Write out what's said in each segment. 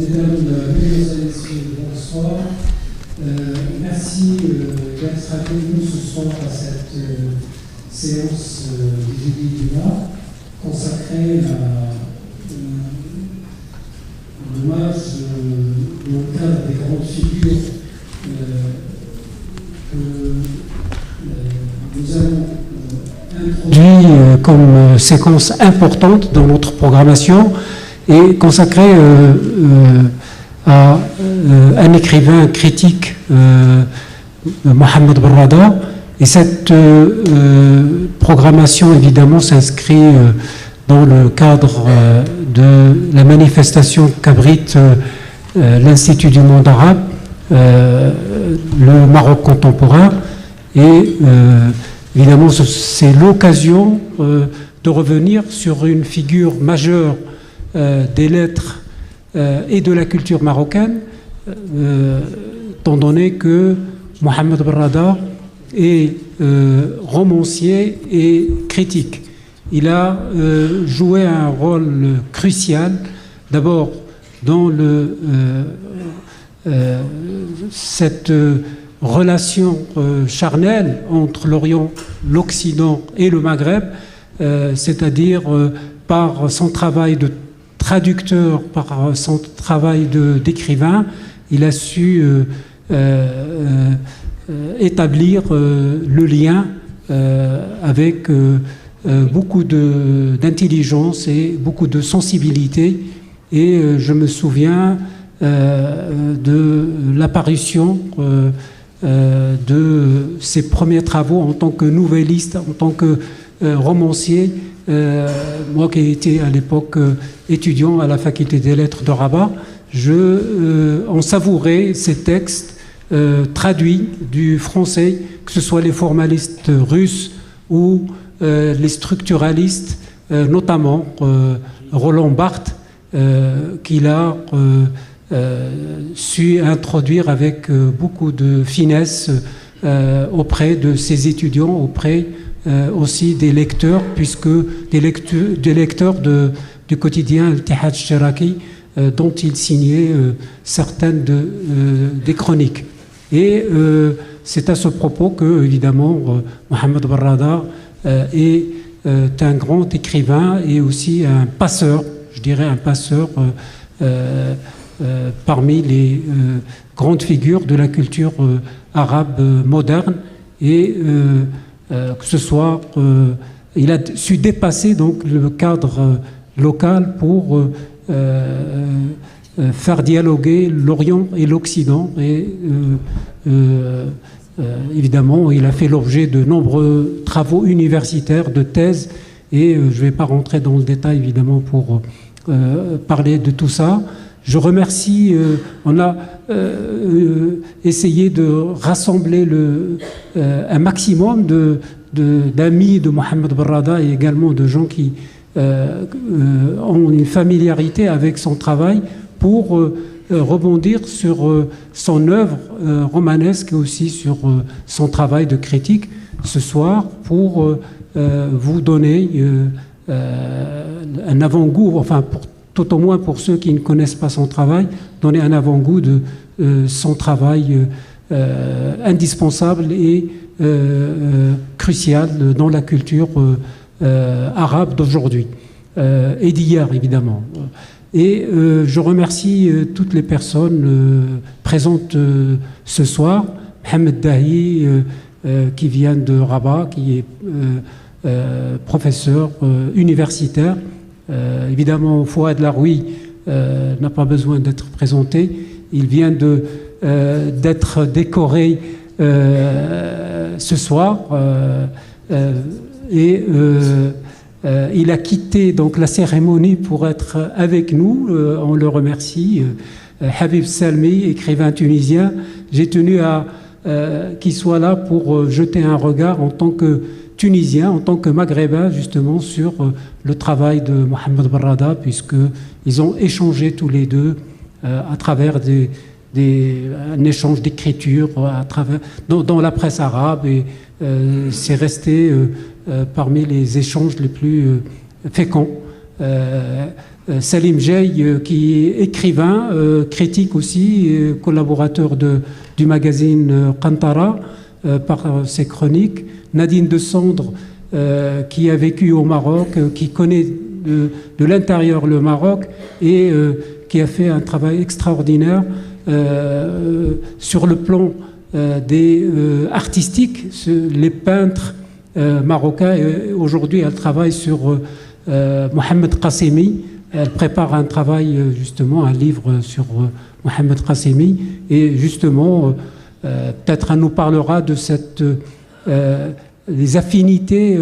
Mesdames, messieurs, bonsoir. Merci d'être avec nous ce soir à cette séance du jeudi du mois consacrée à l'hommage dans le cadre des grandes figures que nous allons introduire comme séquence importante dans notre programmation et consacrée à un écrivain critique, Mohamed Barrada. Et cette programmation, évidemment, s'inscrit dans le cadre de la manifestation qu'abrite l'Institut du monde arabe, le Maroc contemporain. Et évidemment, c'est l'occasion de revenir sur une figure majeure des lettres et de la culture marocaine, étant donné que Mohamed Barrada est romancier et critique. Il a joué un rôle crucial, d'abord dans cette relation charnelle entre l'Orient, l'Occident et le Maghreb, c'est-à-dire par son travail de traducteur, par son travail d'écrivain, il a su établir le lien avec beaucoup d'intelligence et beaucoup de sensibilité. Et je me souviens de l'apparition de ses premiers travaux en tant que nouvelliste, en tant que romancier. Moi qui étais à l'époque étudiant à la faculté des lettres de Rabat, on savourait ces textes traduits du français, que ce soit les formalistes russes ou les structuralistes, notamment Roland Barthes, qu'il a su introduire avec beaucoup de finesse auprès de ses étudiants, auprès aussi des lecteurs, puisque des lecteurs du quotidien Al-Ittihad Shiraki, dont il signait certaines des chroniques. Et c'est à ce propos que, évidemment, Mohamed Barrada est un grand écrivain et aussi un passeur, je dirais un passeur parmi les grandes figures de la culture arabe moderne. Et que ce soit, il a su dépasser donc le cadre local pour faire dialoguer l'Orient et l'Occident. Et évidemment, il a fait l'objet de nombreux travaux universitaires, de thèses, et je ne vais pas rentrer dans le détail évidemment pour parler de tout ça. Je remercie, on a essayé de rassembler un maximum d'amis de Mohamed Barrada et également de gens qui ont une familiarité avec son travail pour rebondir sur son œuvre romanesque et aussi sur son travail de critique ce soir pour vous donner un avant-goût, enfin tout au moins pour ceux qui ne connaissent pas son travail, donner un avant-goût de son travail indispensable et crucial dans la culture arabe d'aujourd'hui et d'hier évidemment. Et je remercie toutes les personnes présentes ce soir. Mohamed Dahi qui vient de Rabat, qui est professeur universitaire. Évidemment, Fouad Laroui n'a pas besoin d'être présenté. Il vient d'être décoré ce soir et il a quitté donc la cérémonie pour être avec nous. On le remercie. Habib Salmi, écrivain tunisien, j'ai tenu à qu'il soit là pour jeter un regard en tant que Tunisien, en tant que Maghrébin, justement, sur le travail de Mohamed Barrada, puisqu'ils ont échangé tous les deux à travers un échange d'écriture dans la presse arabe, et c'est resté parmi les échanges les plus féconds. Salim Jey, qui est écrivain, critique aussi, collaborateur du magazine Qantara par ses chroniques. Nadine de Sandre, qui a vécu au Maroc, qui connaît de l'intérieur le Maroc et qui a fait un travail extraordinaire sur le plan artistique, les peintres marocains. Aujourd'hui, elle travaille sur Mohamed Qassemi. Elle prépare un travail, justement, un livre sur Mohamed Qassemi. Et justement, peut-être elle nous parlera de les affinités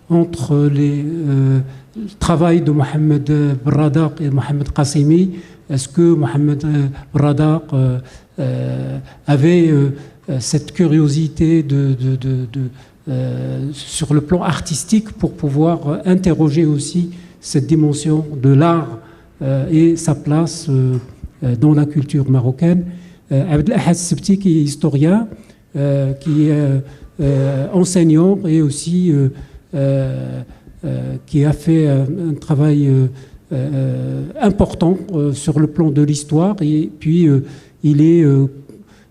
entre le travail de Mohamed Bradaq et Mohamed Qassemi. Est-ce que Mohamed Bradaq avait cette curiosité sur le plan artistique pour pouvoir interroger aussi cette dimension de l'art et sa place dans la culture marocaine. Abdelahad Sebti, qui est historien, qui est enseignant et aussi qui a fait un travail important sur le plan de l'histoire, et puis il est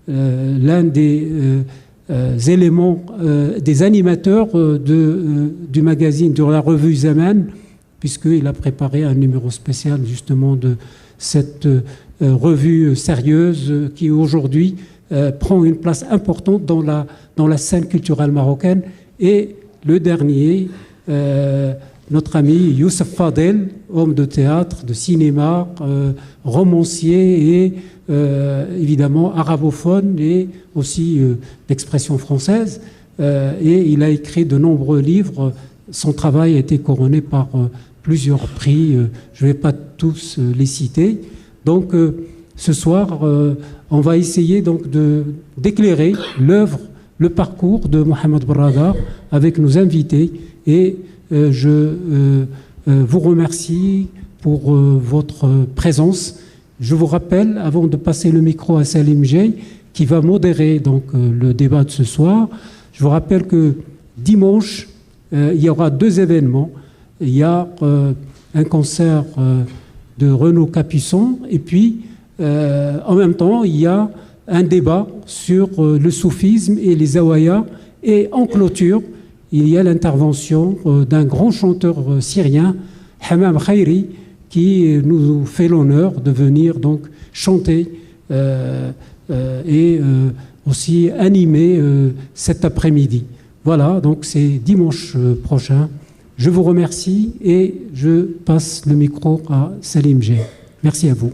l'un des éléments, des animateurs du magazine, de la revue Zaman, puisqu'il a préparé un numéro spécial justement de cette revue sérieuse qui aujourd'hui prend une place importante dans la scène culturelle marocaine. Et le dernier, notre ami Youssef Fadel, homme de théâtre, de cinéma, romancier et évidemment arabophone et aussi d'expression française. Et il a écrit de nombreux livres. Son travail a été couronné par plusieurs prix. Je ne vais pas tous les citer. Donc ce soir, on va essayer donc d'éclairer l'œuvre, le parcours de Mohamed Bradaq avec nos invités. Et je vous remercie pour votre présence. Je vous rappelle, avant de passer le micro à Salim Jey, qui va modérer donc le débat de ce soir, je vous rappelle que dimanche, il y aura 2 événements. Il y a un concert de Renaud Capuçon, et puis en même temps, il y a un débat sur le soufisme et les zawaya. Et en clôture, il y a l'intervention d'un grand chanteur syrien, Hamam Khairi, qui nous fait l'honneur de venir donc chanter et aussi animer cet après-midi. Voilà, donc c'est dimanche prochain. Je vous remercie et je passe le micro à Salim Jey. Merci à vous.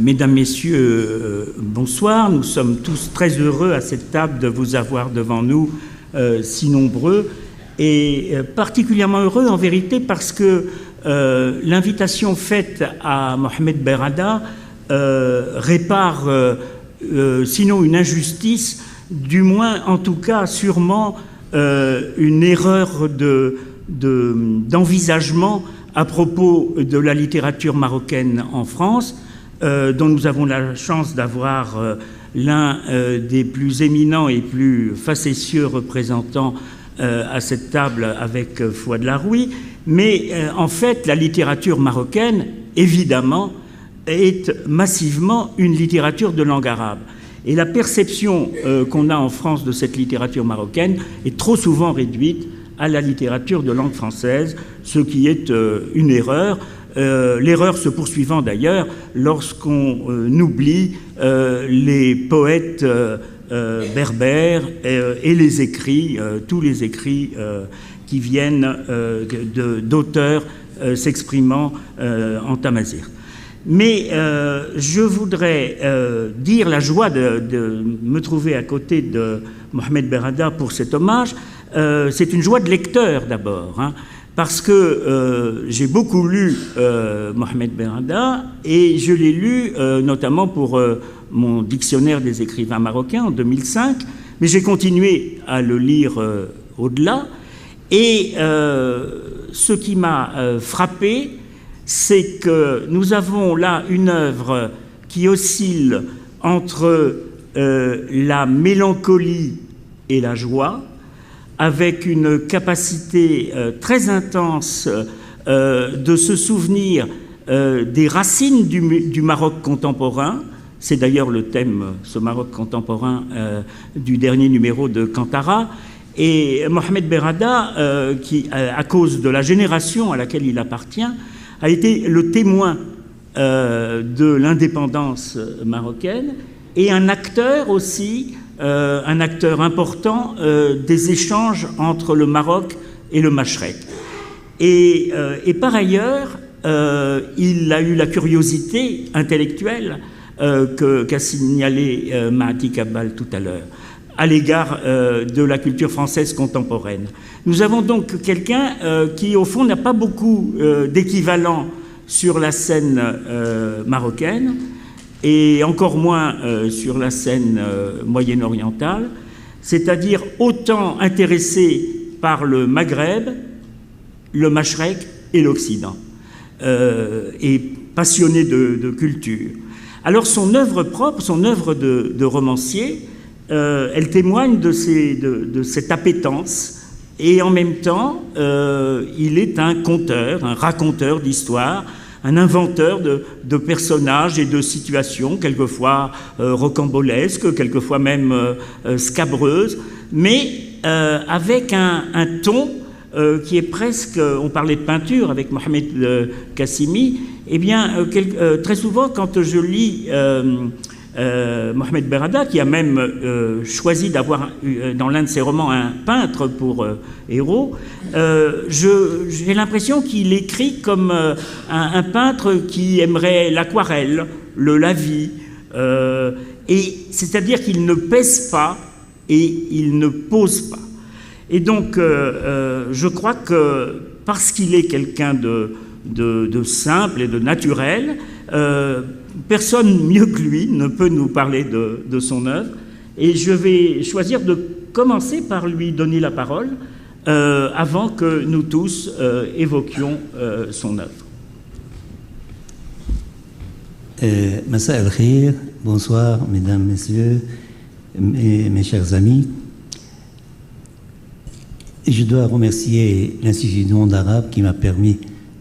Mesdames, Messieurs, bonsoir. Nous sommes tous très heureux à cette table de vous avoir devant nous, si nombreux, et particulièrement heureux en vérité parce que l'invitation faite à Mohamed Bradaq répare, sinon une injustice, du moins en tout cas sûrement une erreur d'envisagement à propos de la littérature marocaine en France, dont nous avons la chance d'avoir l'un des plus éminents et plus facétieux représentants à cette table avec Fouad Laroui. Mais en fait, la littérature marocaine, évidemment, est massivement une littérature de langue arabe. Et la perception qu'on a en France de cette littérature marocaine est trop souvent réduite à la littérature de langue française, ce qui est une erreur. L'erreur se poursuivant d'ailleurs lorsqu'on oublie les poètes berbères et les écrits, tous les écrits qui viennent d'auteurs s'exprimant en tamazight. Mais je voudrais dire la joie de me trouver à côté de Mohamed Bradaq pour cet hommage. C'est une joie de lecteur d'abord, hein, parce que j'ai beaucoup lu Mohamed Bradaq et je l'ai lu notamment pour mon dictionnaire des écrivains marocains en 2005, mais j'ai continué à le lire au-delà. Et ce qui m'a frappé, c'est que nous avons là une œuvre qui oscille entre la mélancolie et la joie, avec une capacité très intense de se souvenir des racines du Maroc contemporain. C'est d'ailleurs le thème, ce Maroc contemporain, du dernier numéro de Kantara. Et Mohamed Berrada, qui, à cause de la génération à laquelle il appartient, a été le témoin de l'indépendance marocaine et un acteur aussi, un acteur important des échanges entre le Maroc et le Machrek. Et par ailleurs, il a eu la curiosité intellectuelle qu'a signalé Mahdi Kabal tout à l'heure, à l'égard de la culture française contemporaine. Nous avons donc quelqu'un qui, au fond, n'a pas beaucoup d'équivalent sur la scène marocaine, et encore moins sur la scène moyen-orientale, c'est-à-dire autant intéressé par le Maghreb, le Machrek et l'Occident, et passionné de culture. Alors son œuvre propre, son œuvre de romancier, elle témoigne de cette appétence, et en même temps, il est un conteur, un raconteur d'histoires, un inventeur de personnages et de situations, quelquefois rocambolesques, quelquefois même scabreuses, mais avec un ton qui est presque, on parlait de peinture avec Mohamed Kassimi, eh bien, très souvent, quand je lis Mohamed Berrada, qui a même choisi d'avoir dans l'un de ses romans un peintre pour héros, j'ai l'impression qu'il écrit comme un peintre qui aimerait l'aquarelle, le lavis, et c'est-à-dire qu'il ne pèse pas et il ne pose pas. Et donc, je crois que parce qu'il est quelqu'un de simple et de naturel, personne mieux que lui ne peut nous parler de son œuvre. Et je vais choisir de commencer par lui donner la parole avant que nous tous évoquions son œuvre. Massa al-Khir, bonsoir mesdames, messieurs, mes chers amis. Je dois remercier l'Institut du monde arabe qui m'a permis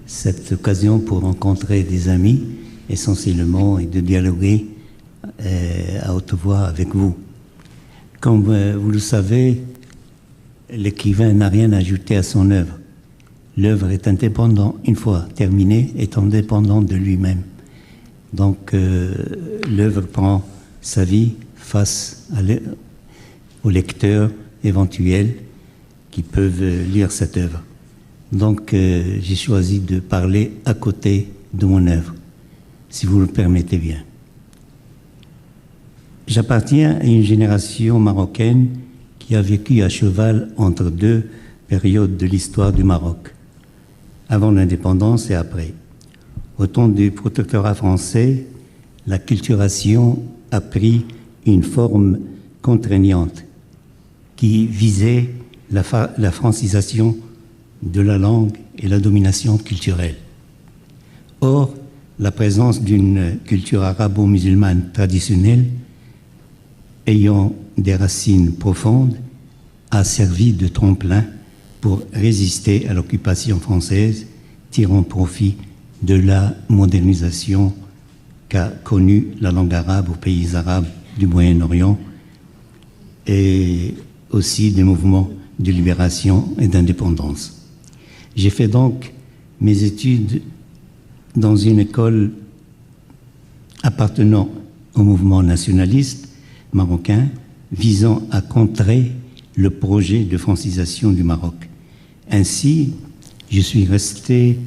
cette occasion pour rencontrer des amis essentiellement et de dialoguer à haute voix avec vous. Comme vous le savez, l'écrivain n'a rien à ajouter à son œuvre. L'œuvre est indépendante, une fois terminée, est indépendante de lui-même. Donc l'œuvre prend sa vie face aux lecteurs éventuels qui peuvent lire cette œuvre. Donc j'ai choisi de parler à côté de mon œuvre, si vous le permettez bien. J'appartiens à une génération marocaine qui a vécu à cheval entre deux périodes de l'histoire du Maroc, avant l'indépendance et après. Au temps du protectorat français, la culturation a pris une forme contraignante qui visait la francisation de la langue et la domination culturelle. Or, la présence d'une culture arabo-musulmane traditionnelle ayant des racines profondes a servi de tremplin pour résister à l'occupation française, tirant profit de la modernisation qu'a connue la langue arabe aux pays arabes du Moyen-Orient et aussi des mouvements de libération et d'indépendance. J'ai fait donc mes études dans une école appartenant au mouvement nationaliste marocain visant à contrer le projet de francisation du Maroc. Ainsi, je suis resté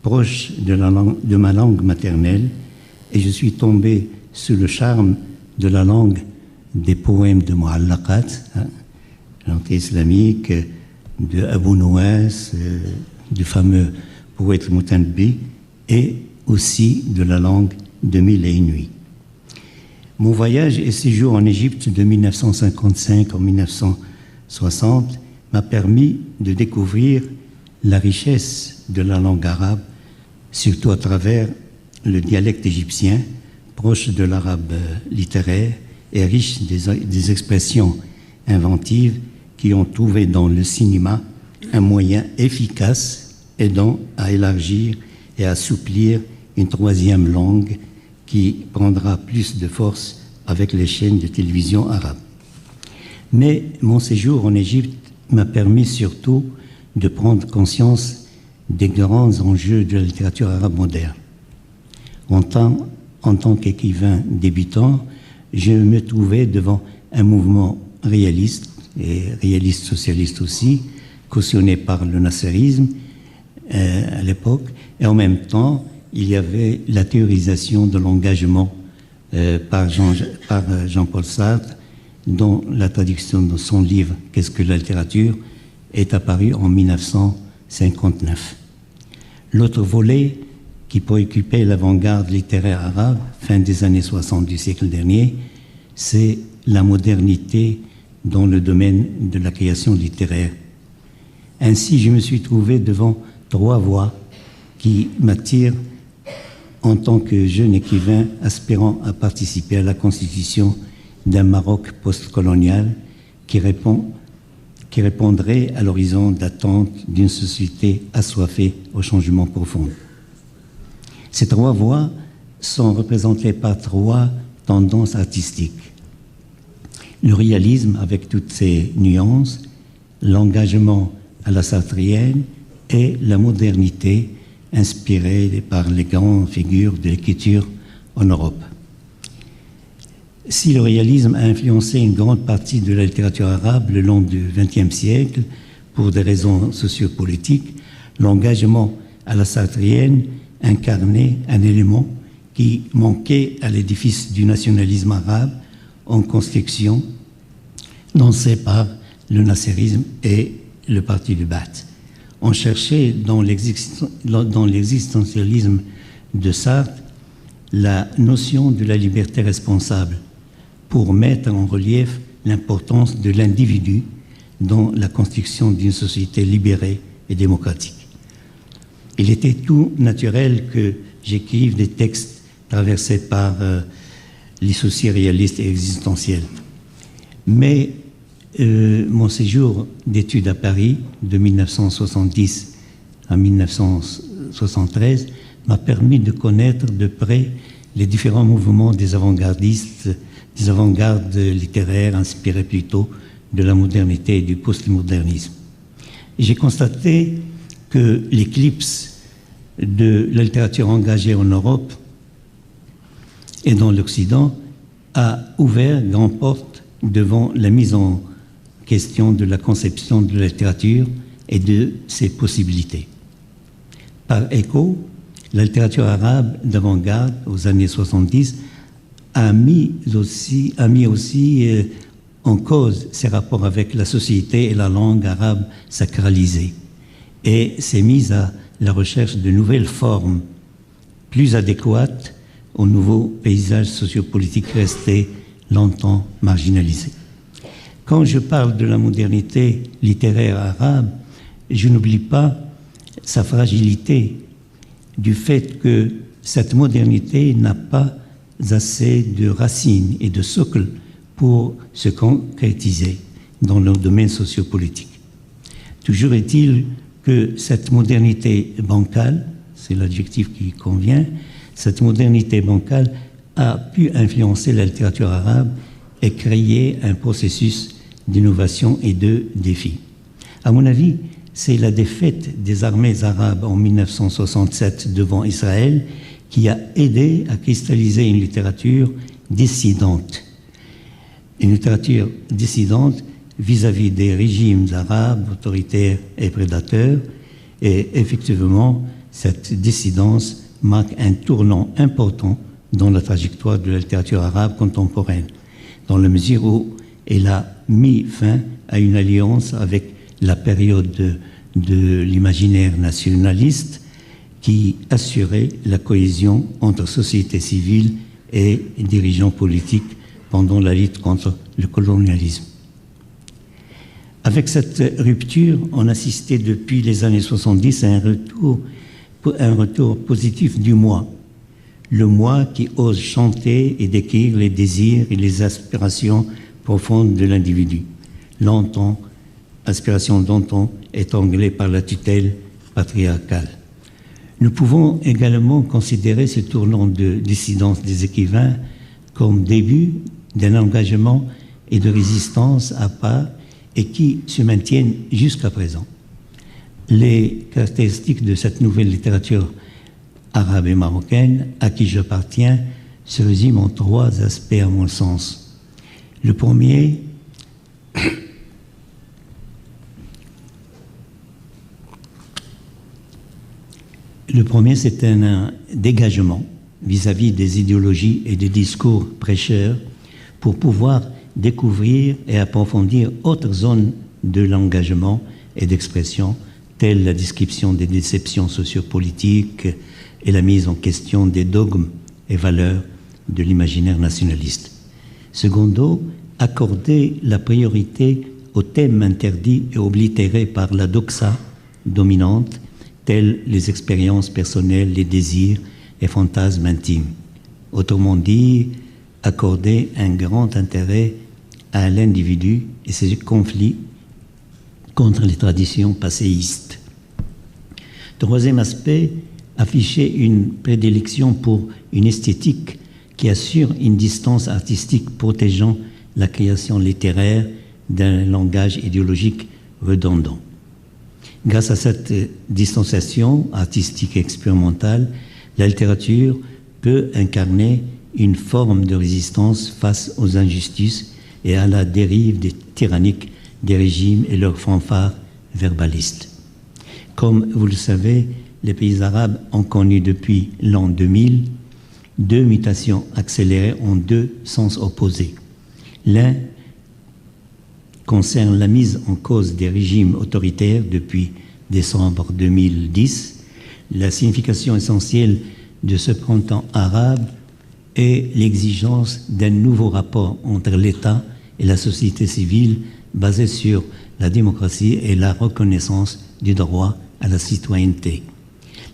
proche de ma langue maternelle et je suis tombé sous le charme de la langue des poèmes de Mu'allaqat, l'entrée islamique, de Abou Nouès, du fameux poète Moutanbi, et aussi de la langue de Mille et une nuits. Mon voyage et séjour en Égypte de 1955 en 1960 m'a permis de découvrir la richesse de la langue arabe, surtout à travers le dialecte égyptien, proche de l'arabe littéraire et riche des expressions inventives qui ont trouvé dans le cinéma un moyen efficace aidant à élargir et à assouplir une troisième langue qui prendra plus de force avec les chaînes de télévision arabes. Mais mon séjour en Égypte m'a permis surtout de prendre conscience des grands enjeux de la littérature arabe moderne. En tant qu'écrivain débutant, je me trouvais devant un mouvement réaliste, et réaliste socialiste aussi, cautionné par le nasserisme à l'époque, et en même temps, il y avait la théorisation de l'engagement par Jean-Paul Sartre, dont la traduction de son livre « Qu'est-ce que la littérature ?» est apparue en 1959. L'autre volet qui préoccupait l'avant-garde littéraire arabe, fin des années 60 du siècle dernier, c'est la modernité dans le domaine de la création littéraire. Ainsi, je me suis trouvé devant trois voies qui m'attirent en tant que jeune écrivain aspirant à participer à la constitution d'un Maroc postcolonial qui répondrait à l'horizon d'attente d'une société assoiffée au changement profond. Ces trois voies sont représentées par trois tendances artistiques. Le réalisme avec toutes ses nuances, l'engagement à la sartrienne et la modernité inspirée par les grandes figures de l'écriture en Europe. Si le réalisme a influencé une grande partie de la littérature arabe le long du XXe siècle pour des raisons sociopolitiques, l'engagement à la sartrienne incarnait un élément qui manquait à l'édifice du nationalisme arabe en construction lancé par le nasserisme et le parti du Ba'ath. On cherchait dans l'existentialisme de Sartre la notion de la liberté responsable pour mettre en relief l'importance de l'individu dans la construction d'une société libérée et démocratique. Il était tout naturel que j'écrive des textes traversés par les soucis réalistes et existentiels. Mais mon séjour d'études à Paris, de 1970 à 1973, m'a permis de connaître de près les différents mouvements des avant-gardistes, des avant-gardes littéraires inspirés plutôt de la modernité et du postmodernisme. J'ai constaté que l'éclipse de la littérature engagée en Europe et dans l'Occident a ouvert grande porte devant la mise en question de la conception de la littérature et de ses possibilités. Par écho, la littérature arabe d'avant-garde aux années 70 a mis aussi en cause ses rapports avec la société et la langue arabe sacralisée et s'est mise à la recherche de nouvelles formes plus adéquates au nouveau paysage sociopolitique resté longtemps marginalisé. Quand je parle de la modernité littéraire arabe, je n'oublie pas sa fragilité du fait que cette modernité n'a pas assez de racines et de socle pour se concrétiser dans le domaine sociopolitique. Toujours est-il que cette modernité bancale, c'est l'adjectif qui convient, cette modernité bancale a pu influencer la littérature arabe et créer un processus d'innovation et de défi. À mon avis, c'est la défaite des armées arabes en 1967 devant Israël qui a aidé à cristalliser une littérature dissidente. Une littérature dissidente vis-à-vis des régimes arabes autoritaires et prédateurs. Et effectivement, cette dissidence marque un tournant important dans la trajectoire de la littérature arabe contemporaine, dans la mesure où elle a mis fin à une alliance avec la période de l'imaginaire nationaliste qui assurait la cohésion entre société civile et dirigeants politiques pendant la lutte contre le colonialisme. Avec cette rupture, on assistait depuis les années 70 à un retour positif du moi. Le moi qui ose chanter et décrire les désirs et les aspirations profondes de l'individu. longtemps, aspiration longtemps étranglée par la tutelle patriarcale. Nous pouvons également considérer ce tournant de dissidence des écrivains comme début d'un engagement et de résistance à part et qui se maintiennent jusqu'à présent. Les caractéristiques de cette nouvelle littérature arabe et marocaine à qui j'appartiens se résument en 3 aspects à mon sens. Le premier, c'est un dégagement vis-à-vis des idéologies et des discours prêcheurs pour pouvoir découvrir et approfondir autres zones de l'engagement et d'expression, telles la description des déceptions sociopolitiques et la mise en question des dogmes et valeurs de l'imaginaire nationaliste. Secondo, accorder la priorité aux thèmes interdits et oblitérés par la doxa dominante, tels les expériences personnelles, les désirs et fantasmes intimes. Autrement dit, accorder un grand intérêt à l'individu et ses conflits contre les traditions passéistes. Troisième aspect, afficher une prédilection pour une esthétique qui assure une distance artistique protégeant la création littéraire d'un langage idéologique redondant. Grâce à cette distanciation artistique et expérimentale, la littérature peut incarner une forme de résistance face aux injustices et à la dérive tyrannique des régimes et leurs fanfares verbalistes. Comme vous le savez, les pays arabes ont connu depuis l'an 2000 2 mutations accélérées en 2 sens opposés. L'un concerne la mise en cause des régimes autoritaires depuis décembre 2010. La signification essentielle de ce printemps arabe est l'exigence d'un nouveau rapport entre l'État et la société civile basé sur la démocratie et la reconnaissance du droit à la citoyenneté.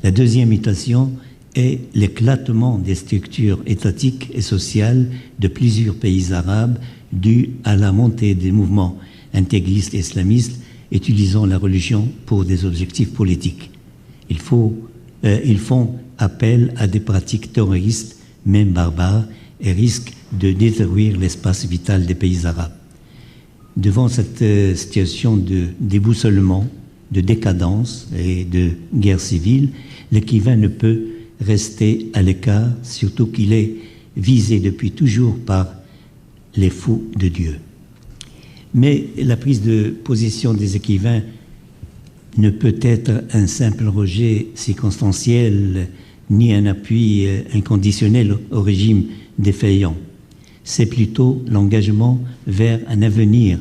La deuxième mutation est l'éclatement des structures étatiques et sociales de plusieurs pays arabes dû à la montée des mouvements intégristes et islamistes utilisant la religion pour des objectifs politiques. Ils font appel à des pratiques terroristes, même barbares, et risquent de détruire l'espace vital des pays arabes. Devant cette situation de déboussolement, de décadence et de guerre civile, l'écrivain ne peut rester à l'écart, surtout qu'il est visé depuis toujours par les fous de Dieu. Mais la prise de position des écrivains ne peut être un simple rejet circonstanciel ni un appui inconditionnel au régime défaillant. C'est plutôt l'engagement vers un avenir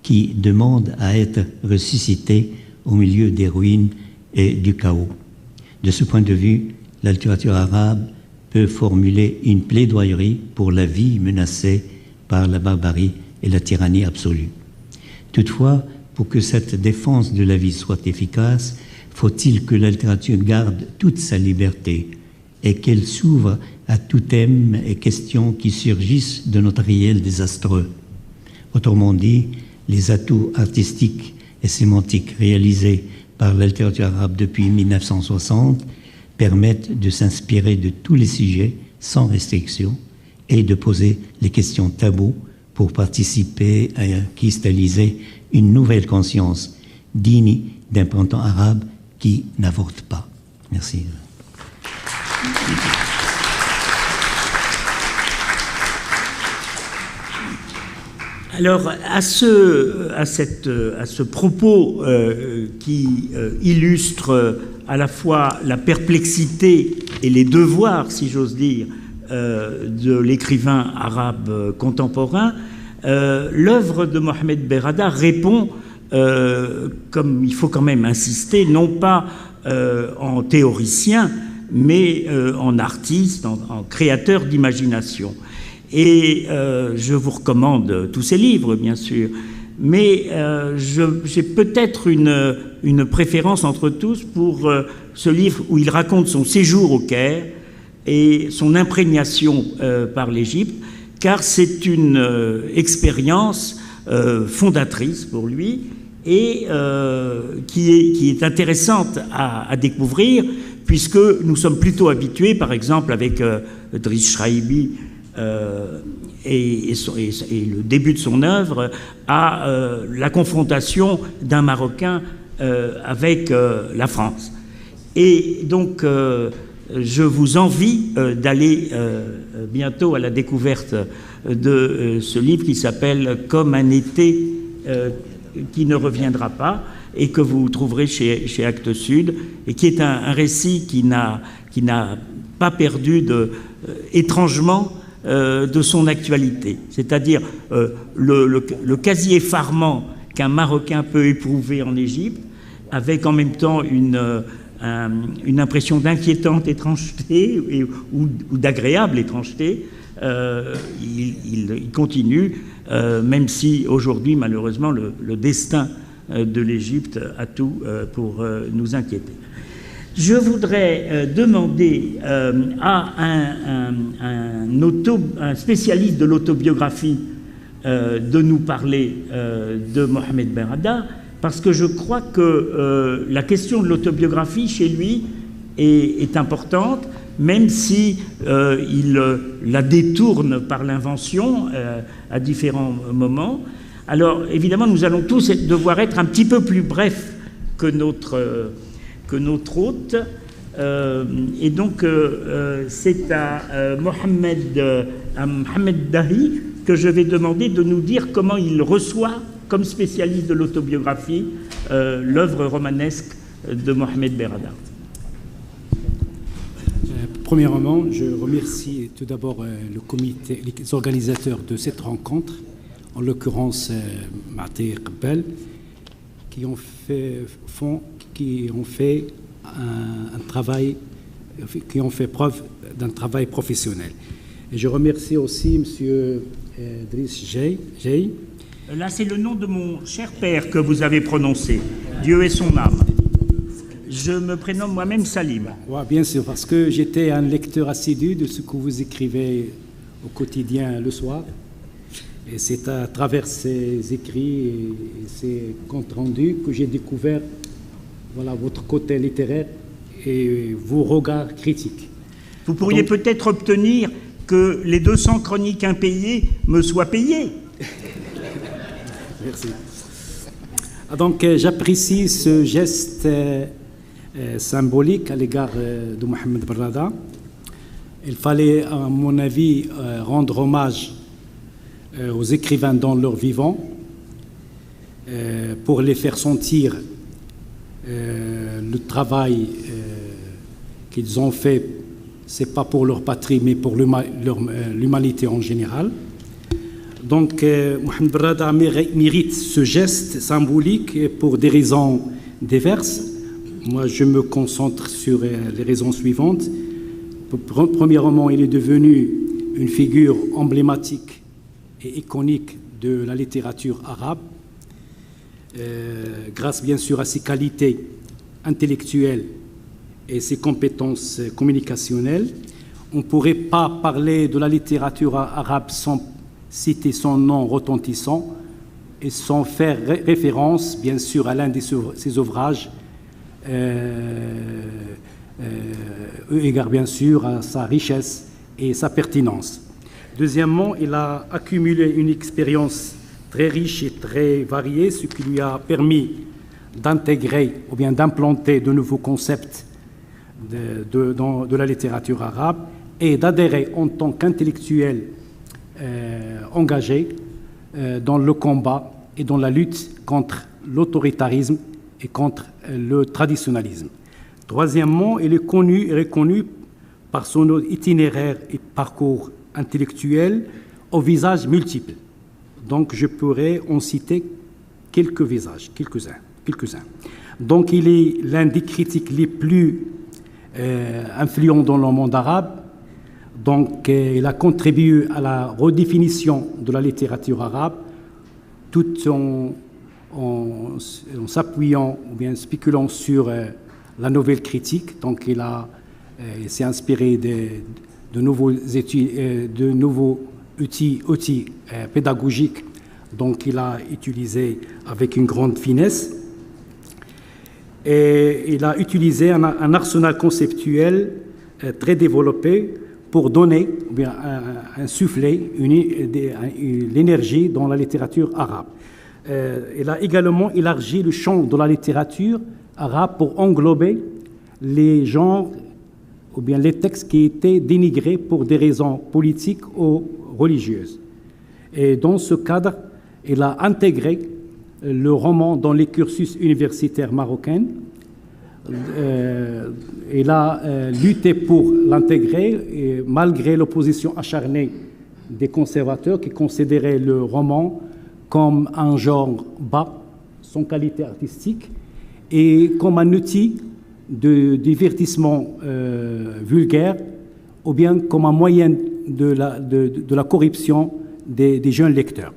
qui demande à être ressuscité au milieu des ruines et du chaos. De ce point de vue, la littérature arabe peut formuler une plaidoyerie pour la vie menacée par la barbarie et la tyrannie absolue. Toutefois, pour que cette défense de la vie soit efficace, faut-il que la littérature garde toute sa liberté et qu'elle s'ouvre à tout thème et question qui surgissent de notre réel désastreux. Autrement dit, les atouts artistiques et sémantiques réalisés par la littérature arabe depuis 1960 permettent de s'inspirer de tous les sujets sans restriction et de poser les questions tabous pour participer à cristalliser une nouvelle conscience digne d'un printemps arabe qui n'avorte pas. Merci. Alors, à ce propos qui illustre à la fois la perplexité et les devoirs, si j'ose dire, de l'écrivain arabe contemporain, l'œuvre de Mohamed Berrada répond, comme il faut quand même insister, non pas en théoricien, mais en artiste, en créateur d'imagination. Et je vous recommande tous ces livres, bien sûr, mais j'ai peut-être une préférence entre tous pour ce livre où il raconte son séjour au Caire et son imprégnation par l'Égypte, car c'est une expérience fondatrice pour lui et qui est intéressante à découvrir, puisque nous sommes plutôt habitués, par exemple avec Driss Shraibi et le début de son œuvre, à la confrontation d'un Marocain avec la France. Et donc, je vous envie d'aller bientôt à la découverte de ce livre qui s'appelle « Comme un été qui ne reviendra pas » et que vous trouverez chez Actes Sud, et qui est un récit qui n'a pas perdu étrangement de son actualité. C'est-à-dire le quasi-effarement qu'un Marocain peut éprouver en Égypte, avec en même temps une impression d'inquiétante étrangeté ou d'agréable étrangeté. Il continue, même si aujourd'hui, malheureusement, le destin de l'Égypte a tout pour nous inquiéter. Je voudrais demander à un spécialiste de l'autobiographie de nous parler de Mohamed Berrada, parce que je crois que la question de l'autobiographie chez lui est importante, même si il la détourne par l'invention à différents moments. Alors, évidemment, nous allons tous devoir être un petit peu plus brefs que notre hôte. Et donc, c'est à Mohamed Dahi que je vais demander de nous dire comment il reçoit, comme spécialiste de l'autobiographie, l'œuvre romanesque de Mohamed Berrada. Premièrement, je remercie tout d'abord le comité, les organisateurs de cette rencontre, en l'occurrence Maté Qbel, qui ont fait preuve d'un travail professionnel. Et je remercie aussi M. Driss Jey. Là, c'est le nom de mon cher père que vous avez prononcé. Dieu ait son âme. Je me prénomme moi-même Salim. Oui, bien sûr, parce que j'étais un lecteur assidu de ce que vous écrivez au quotidien le soir. Et c'est à travers ces écrits et ces comptes rendus que j'ai découvert votre côté littéraire et vos regards critiques. Vous pourriez peut-être obtenir que les 200 chroniques impayées me soient payées. Merci. Donc j'apprécie ce geste symbolique à l'égard de Mohamed Berrada. Il fallait, à mon avis, rendre hommage aux écrivains dans leur vivant, pour les faire sentir le travail qu'ils ont fait, c'est pas pour leur patrie, mais pour l'humanité en général. Donc, Mohamed Berrada mérite ce geste symbolique pour des raisons diverses. Moi, je me concentre sur les raisons suivantes. Premièrement, il est devenu une figure emblématique et iconique de la littérature arabe, grâce bien sûr à ses qualités intellectuelles et ses compétences communicationnelles. On ne pourrait pas parler de la littérature arabe sans citer son nom retentissant et sans faire référence bien sûr à l'un de ses ouvrages, égard bien sûr à sa richesse et sa pertinence. Deuxièmement, il a accumulé une expérience très riche et très variée, ce qui lui a permis d'intégrer ou bien d'implanter de nouveaux concepts de la littérature arabe et d'adhérer en tant qu'intellectuel engagé dans le combat et dans la lutte contre l'autoritarisme et contre le traditionnalisme. Troisièmement, il est connu et reconnu par son itinéraire et parcours intellectuel aux visages multiples. Donc je pourrais en citer quelques-uns. Donc il est l'un des critiques les plus influents dans le monde arabe. Donc il a contribué à la redéfinition de la littérature arabe, tout en s'appuyant ou bien spéculant sur la nouvelle critique. Donc il s'est inspiré de nouveaux outils pédagogiques donc il a utilisé avec une grande finesse. Et il a utilisé un arsenal conceptuel très développé pour donner, ou bien insuffler l'énergie dans la littérature arabe. Il a également élargi le champ de la littérature arabe pour englober les genres ou bien les textes qui étaient dénigrés pour des raisons politiques ou religieuses. Et dans ce cadre, il a intégré le roman dans les cursus universitaires marocains. Il a lutté pour l'intégrer, malgré l'opposition acharnée des conservateurs qui considéraient le roman comme un genre bas, sans qualité artistique, et comme un outil de divertissement vulgaire, ou bien comme un moyen de la corruption des jeunes lecteurs.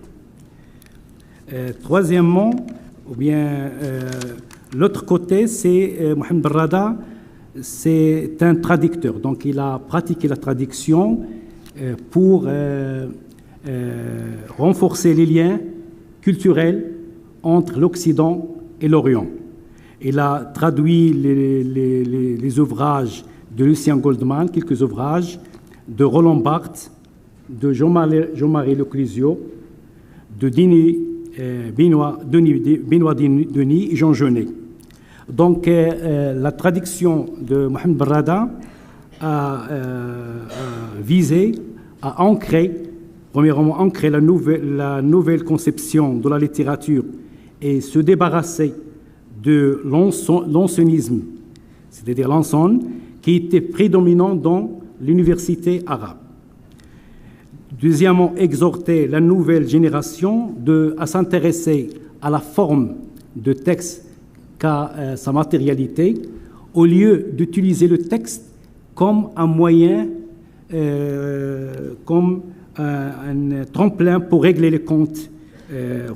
Troisièmement, ou bien l'autre côté, c'est Mohamed Barrada, c'est un traducteur. Donc il a pratiqué la traduction pour renforcer les liens culturels entre l'Occident et l'Orient. Il a traduit les ouvrages de Lucien Goldman, quelques ouvrages, de Roland Barthes, de Jean-Marie Leclusio, de Benoît Denis et Jean Genet. Donc la traduction de Mohamed Barrada a visé à ancrer, premièrement, ancrer la nouvelle conception de la littérature et se débarrasser de l'anciennisme, c'est-à-dire l'ancien, qui était prédominant dans l'université arabe. Deuxièmement, exhorter la nouvelle génération à s'intéresser à la forme de texte qu'à sa matérialité, au lieu d'utiliser le texte comme un moyen, comme un tremplin pour régler les comptes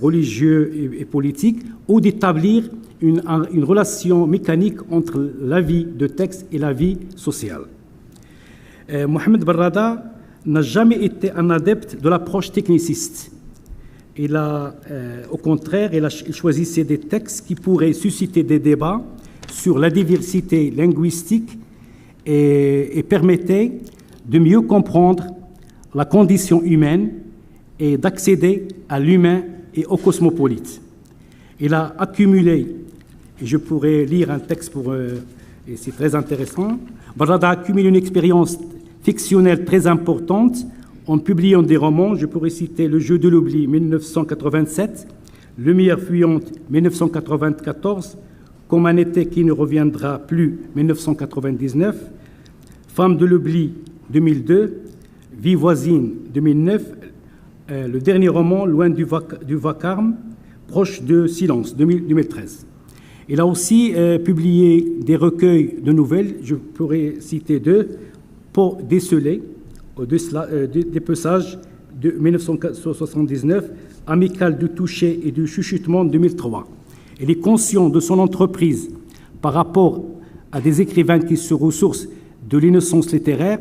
religieux et politiques, ou d'établir une relation mécanique entre la vie de texte et la vie sociale. Mohamed Barrada n'a jamais été un adepte de l'approche techniciste. Au contraire, il choisissait des textes qui pourraient susciter des débats sur la diversité linguistique et permettaient de mieux comprendre la condition humaine et d'accéder à l'humain et au cosmopolite. Il a accumulé, et je pourrais lire un texte et c'est très intéressant, Barrada a accumulé une expérience fictionnelle très importante en publiant des romans. Je pourrais citer Le jeu de l'oubli, 1987, Lumière fuyante, 1994, Comme un été qui ne reviendra plus, 1999, Femme de l'oubli, 2002, Vie voisine, 2009, le dernier roman, Loin du vacarme, Proche de silence, 2013. Il a aussi publié des recueils de nouvelles, je pourrais citer deux, Peau décelée, Dépeçage de 1979, Amicale du toucher et du chuchotement, 2003. Il est conscient de son entreprise par rapport à des écrivains qui se ressourcent de l'innocence littéraire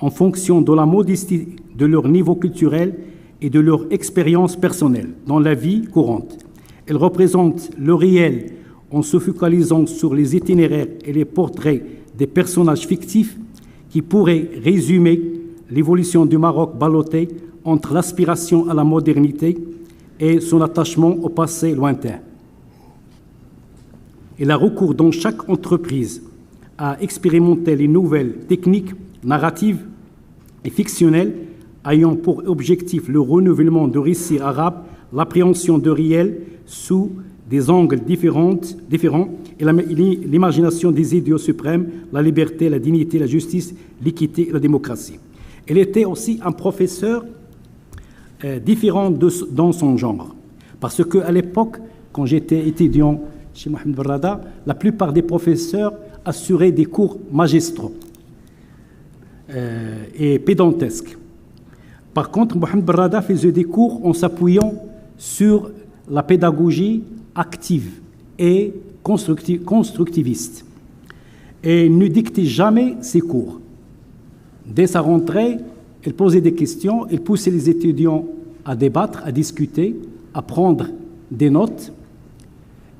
en fonction de la modestie de leur niveau culturel et de leur expérience personnelle dans la vie courante. Elle représente le réel en se focalisant sur les itinéraires et les portraits des personnages fictifs qui pourraient résumer l'évolution du Maroc ballotté entre l'aspiration à la modernité et son attachement au passé lointain. Il a recours dans chaque entreprise à expérimenter les nouvelles techniques narratives et fictionnelles ayant pour objectif le renouvellement de récits arabes, l'appréhension de réel sous des angles différents et l'imagination des idéaux suprêmes, la liberté, la dignité, la justice, l'équité et la démocratie. Il était aussi un professeur différent dans son genre. Parce qu'à l'époque, quand j'étais étudiant chez Mohamed Barrada, la plupart des professeurs assuraient des cours magistraux et pédantesques. Par contre, Mohamed Barrada faisait des cours en s'appuyant sur la pédagogie active et constructiviste. Et il ne dictait jamais ses cours. Dès sa rentrée, il posait des questions, il poussait les étudiants à débattre, à discuter, à prendre des notes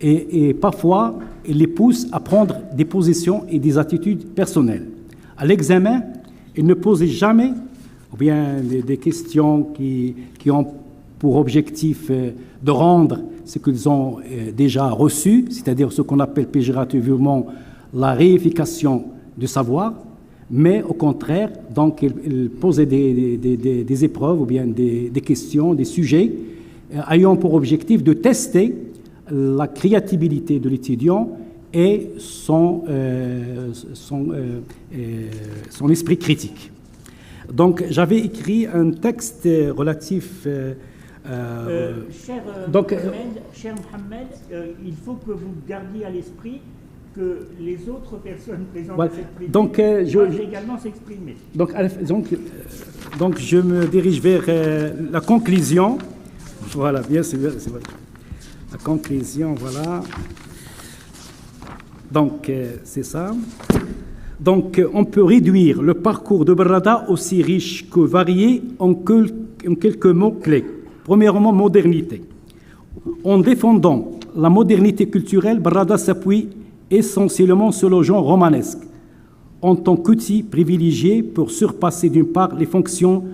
et parfois il les pousse à prendre des positions et des attitudes personnelles. À l'examen, ils ne posaient jamais ou bien des questions qui ont pour objectif de rendre ce qu'ils ont déjà reçu, c'est-à-dire ce qu'on appelle péjorativement la réification du savoir, mais au contraire, donc, ils posaient des épreuves ou bien des questions, des sujets ayant pour objectif de tester la créativité de l'étudiant et son esprit critique. Donc, j'avais écrit un texte relatif... cher Mohamed, il faut que vous gardiez à l'esprit que les autres personnes présentes à cette tribune doivent également s'exprimer. Donc, je me dirige vers la conclusion. Voilà, bien, c'est vrai. La conclusion, voilà. Donc, c'est ça. Donc, on peut réduire le parcours de Barrada aussi riche que varié en quelques mots-clés. Premièrement, modernité. En défendant la modernité culturelle, Barrada s'appuie essentiellement sur le genre romanesque, en tant qu'outil privilégié pour surpasser d'une part les fonctions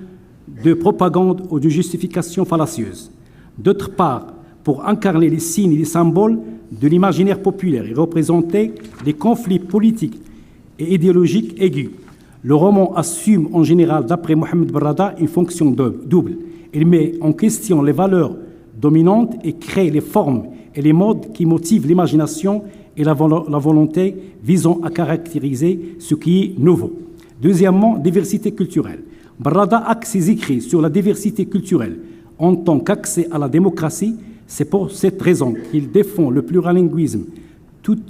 de propagande ou de justification fallacieuse, d'autre part pour incarner les signes et les symboles de l'imaginaire populaire et représenter les conflits politiques et idéologiques aigus. Le roman assume en général, d'après Mohamed Barrada, une fonction double. Il met en question les valeurs dominantes et crée les formes et les modes qui motivent l'imagination et la volonté visant à caractériser ce qui est nouveau. Deuxièmement, diversité culturelle. Barrada axe ses écrits sur la diversité culturelle en tant qu'accès à la démocratie. C'est pour cette raison qu'il défend le plurilinguisme tout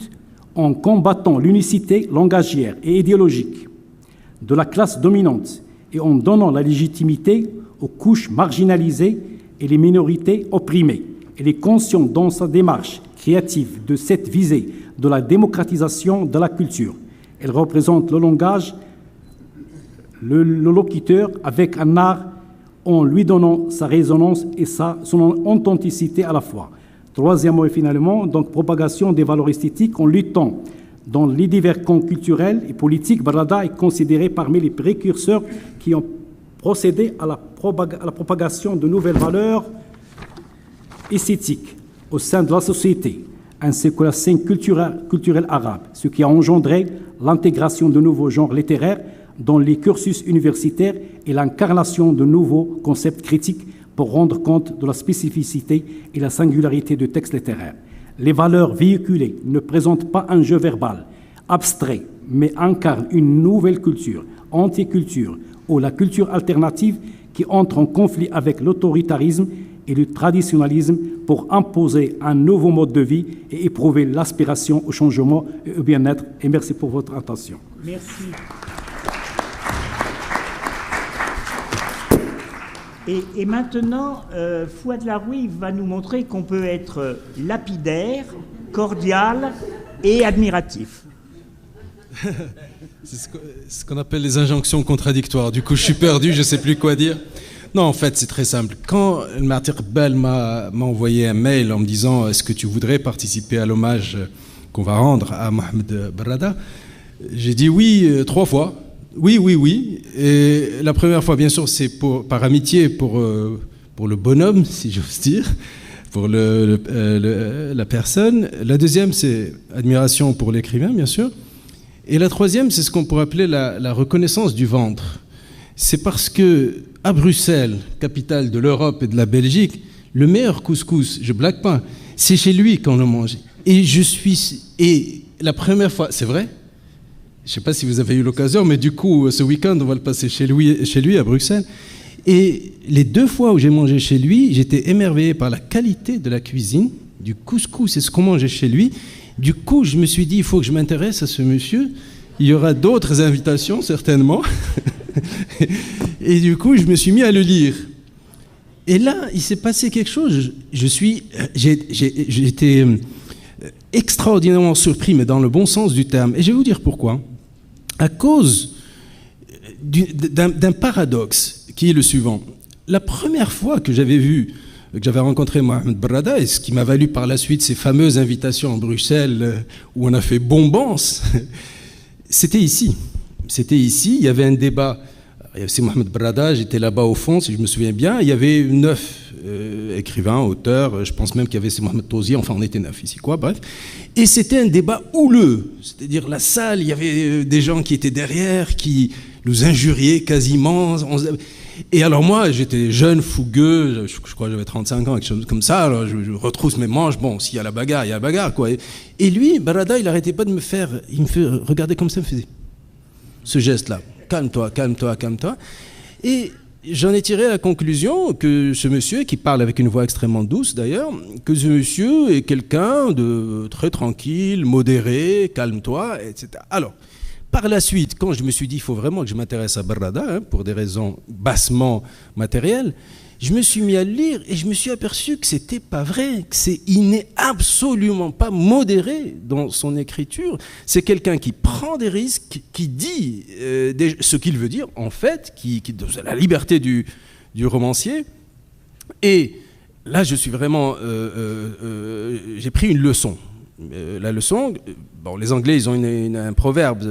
en combattant l'unicité langagière et idéologique de la classe dominante et en donnant la légitimité aux couches marginalisées et les minorités opprimées. Il est conscient dans sa démarche créative de cette visée de la démocratisation de la culture. Elle représente le langage, le locuteur avec un art en lui donnant sa résonance et son authenticité à la fois. Troisièmement et finalement, donc propagation des valeurs esthétiques en luttant dans les divers camps culturels et politiques. Barrada est considéré parmi les précurseurs qui ont procédé à la propagation de nouvelles valeurs esthétiques au sein de la société, ainsi que la scène culturelle arabe, ce qui a engendré l'intégration de nouveaux genres littéraires dans les cursus universitaires et l'incarnation de nouveaux concepts critiques pour rendre compte de la spécificité et la singularité du texte littéraire. Les valeurs véhiculées ne présentent pas un jeu verbal abstrait, mais incarnent une nouvelle culture, anticulture, ou la culture alternative qui entre en conflit avec l'autoritarisme et le traditionnalisme pour imposer un nouveau mode de vie et éprouver l'aspiration au changement et au bien-être. Et merci pour votre attention. Merci. Et maintenant, Fouad Laroui va nous montrer qu'on peut être lapidaire, cordial et admiratif. C'est ce qu'on appelle les injonctions contradictoires. Du coup, je suis perdu, je ne sais plus quoi dire. Non, en fait, c'est très simple. Quand le Martyr Bel m'a envoyé un mail en me disant « Est-ce que tu voudrais participer à l'hommage qu'on va rendre à Mohamed Barrada ?» j'ai dit oui 3 fois. Oui. Et la première fois, bien sûr, c'est par amitié pour le bonhomme, si j'ose dire, pour la personne. La deuxième, c'est admiration pour l'écrivain, bien sûr. Et la troisième, c'est ce qu'on pourrait appeler la reconnaissance du ventre. C'est parce que à Bruxelles, capitale de l'Europe et de la Belgique, le meilleur couscous, je blague pas, c'est chez lui qu'on le mange. Et la première fois, c'est vrai. Je ne sais pas si vous avez eu l'occasion, mais du coup, ce week-end, on va le passer chez lui à Bruxelles. Et les 2 fois où j'ai mangé chez lui, j'étais émerveillé par la qualité de la cuisine, du couscous, c'est ce qu'on mangeait chez lui. Du coup, je me suis dit, il faut que je m'intéresse à ce monsieur. Il y aura d'autres invitations, certainement. Et du coup, je me suis mis à le lire. Et là, il s'est passé quelque chose. J'ai été extraordinairement surpris, mais dans le bon sens du terme. Et je vais vous dire pourquoi. À cause d'un paradoxe qui est le suivant. La première fois que j'avais vu que j'avais rencontré Mohamed Barrada, et ce qui m'a valu par la suite ces fameuses invitations en Bruxelles où on a fait bombance, c'était ici. C'était ici, il y avait un débat. Il y avait Mohamed Barrada, j'étais là-bas au fond, si je me souviens bien. Il y avait 9 écrivains, auteurs, je pense même qu'il y avait Mohamed Touzi, enfin on était 9 ici, quoi, bref. Et c'était un débat houleux, c'est-à-dire la salle, il y avait des gens qui étaient derrière, qui nous injuriaient quasiment. Et alors moi, j'étais jeune, fougueux, je crois que j'avais 35 ans, quelque chose comme ça, alors je retrousse mes manches, bon, s'il y a la bagarre, il y a la bagarre, quoi. Et lui, Barrada, il n'arrêtait pas de me faire, il me fait regarder comme ça, il me faisait ce geste-là, calme-toi, calme-toi, calme-toi. Et j'en ai tiré la conclusion que ce monsieur, qui parle avec une voix extrêmement douce d'ailleurs, que ce monsieur est quelqu'un de très tranquille, modéré, calme-toi, etc. Alors, par la suite, quand je me suis dit il faut vraiment que je m'intéresse à Barrada, pour des raisons bassement matérielles, je me suis mis à le lire et je me suis aperçu que c'était pas vrai, il n'est absolument pas modéré dans son écriture. C'est quelqu'un qui prend des risques, qui dit ce qu'il veut dire, en fait, qui la liberté du romancier. Et là, je suis vraiment, j'ai pris une leçon. La leçon, bon, les Anglais, ils ont un proverbe,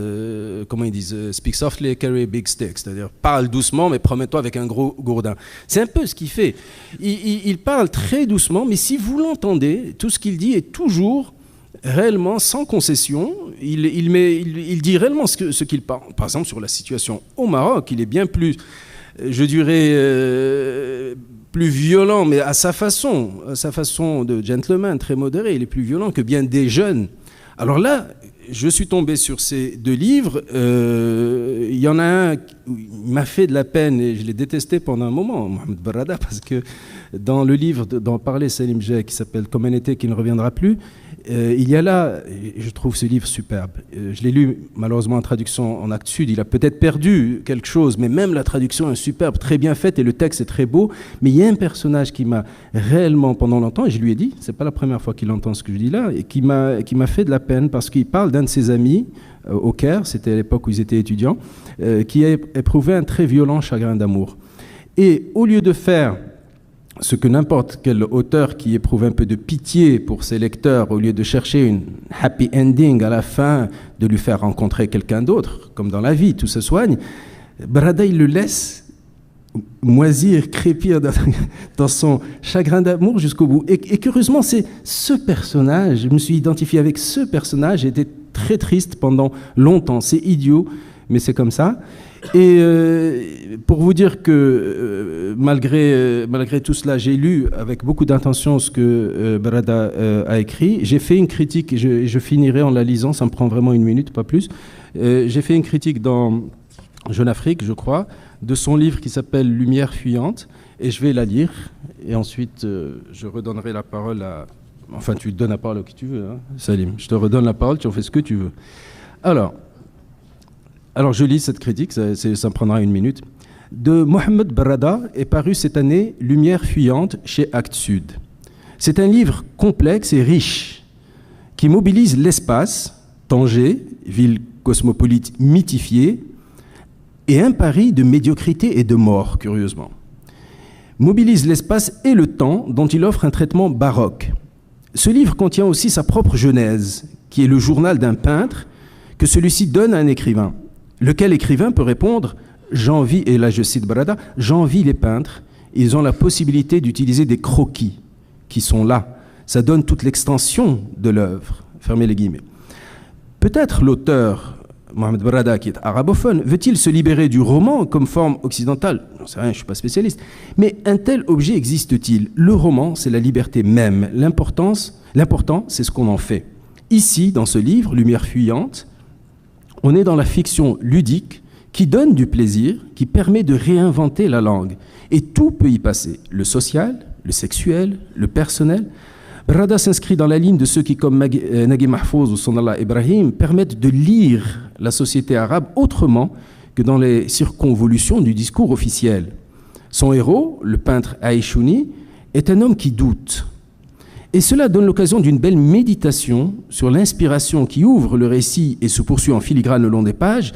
comment ils disent, speak softly, carry a big stick, c'est-à-dire parle doucement, mais promets-toi avec un gros gourdin. C'est un peu ce qu'il fait. Il parle très doucement, mais si vous l'entendez, tout ce qu'il dit est toujours réellement sans concession. Il dit réellement ce qu'il parle. Par exemple, sur la situation au Maroc, il est bien plus, je dirais, plus violent, mais à sa façon de gentleman, très modéré. Il est plus violent que bien des jeunes. Alors là, je suis tombé sur ces 2 livres. Il y en a un qui m'a fait de la peine et je l'ai détesté pendant un moment, Mohamed Barrada, parce que dans le livre dont parlait Salim Jay, qui s'appelle « Comme un été qui ne reviendra plus », il y a là, je trouve ce livre superbe. Je l'ai lu malheureusement en traduction en Actes Sud. Il a peut-être perdu quelque chose, mais même la traduction est superbe, très bien faite et le texte est très beau. Mais il y a un personnage qui m'a réellement, pendant longtemps, et je lui ai dit, c'est pas la première fois qu'il entend ce que je dis là, et qui m'a fait de la peine parce qu'il parle d'un de ses amis au Caire, c'était à l'époque où ils étaient étudiants, qui a éprouvé un très violent chagrin d'amour. Et au lieu de faire ce que n'importe quel auteur qui éprouve un peu de pitié pour ses lecteurs, au lieu de chercher une happy ending à la fin, de lui faire rencontrer quelqu'un d'autre, comme dans la vie, tout se soigne, Barrada, il le laisse moisir, crépir dans son chagrin d'amour jusqu'au bout. Et curieusement, c'est ce personnage, je me suis identifié avec ce personnage, j'ai été très triste pendant longtemps, c'est idiot, mais c'est comme ça. Et pour vous dire que malgré tout cela, j'ai lu avec beaucoup d'intention ce que Barrada a écrit. J'ai fait une critique, et je finirai en la lisant, ça me prend vraiment 1 minute, pas plus. J'ai fait une critique dans Jeune Afrique, je crois, de son livre qui s'appelle Lumière fuyante, et je vais la lire, et ensuite je redonnerai la parole à... Enfin, tu donnes la parole à qui tu veux, hein, Salim. Je te redonne la parole, tu en fais ce que tu veux. Alors, je lis cette critique, ça me prendra 1 minute. De Mohamed Barrada est paru cette année Lumière fuyante chez Actes Sud. C'est un livre complexe et riche qui mobilise l'espace, Tanger, ville cosmopolite mythifiée, et un pari de médiocrité et de mort, curieusement. Mobilise l'espace et le temps dont il offre un traitement baroque. Ce livre contient aussi sa propre genèse, qui est le journal d'un peintre que celui-ci donne à un écrivain. Lequel écrivain peut répondre « J'envie », et là je cite Barrada, « J'envie les peintres, ils ont la possibilité d'utiliser des croquis qui sont là. Ça donne toute l'extension de l'œuvre. » Fermez les guillemets. Peut-être l'auteur, Mohamed Barrada, qui est arabophone, veut-il se libérer du roman comme forme occidentale? Non, c'est rien, je ne suis pas spécialiste. Mais un tel objet existe-t-il? Le roman, c'est la liberté même. L'important, c'est ce qu'on en fait. Ici, dans ce livre, Lumière fuyante, on est dans la fiction ludique qui donne du plaisir, qui permet de réinventer la langue. Et tout peut y passer, le social, le sexuel, le personnel. Barrada s'inscrit dans la ligne de ceux qui, comme Nagui Mahfouz ou Sonallah Ibrahim, permettent de lire la société arabe autrement que dans les circonvolutions du discours officiel. Son héros, le peintre Aïchouni, est un homme qui doute. Et cela donne l'occasion d'une belle méditation sur l'inspiration qui ouvre le récit et se poursuit en filigrane le long des pages,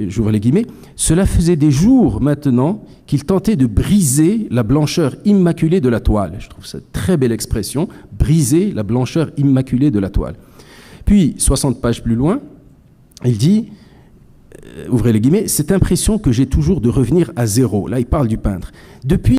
j'ouvre les guillemets, cela faisait des jours maintenant qu'il tentait de briser la blancheur immaculée de la toile. Je trouve ça une très belle expression, briser la blancheur immaculée de la toile. Puis, 60 pages plus loin, il dit, ouvrez les guillemets, cette impression que j'ai toujours de revenir à zéro. Là, il parle du peintre. Depuis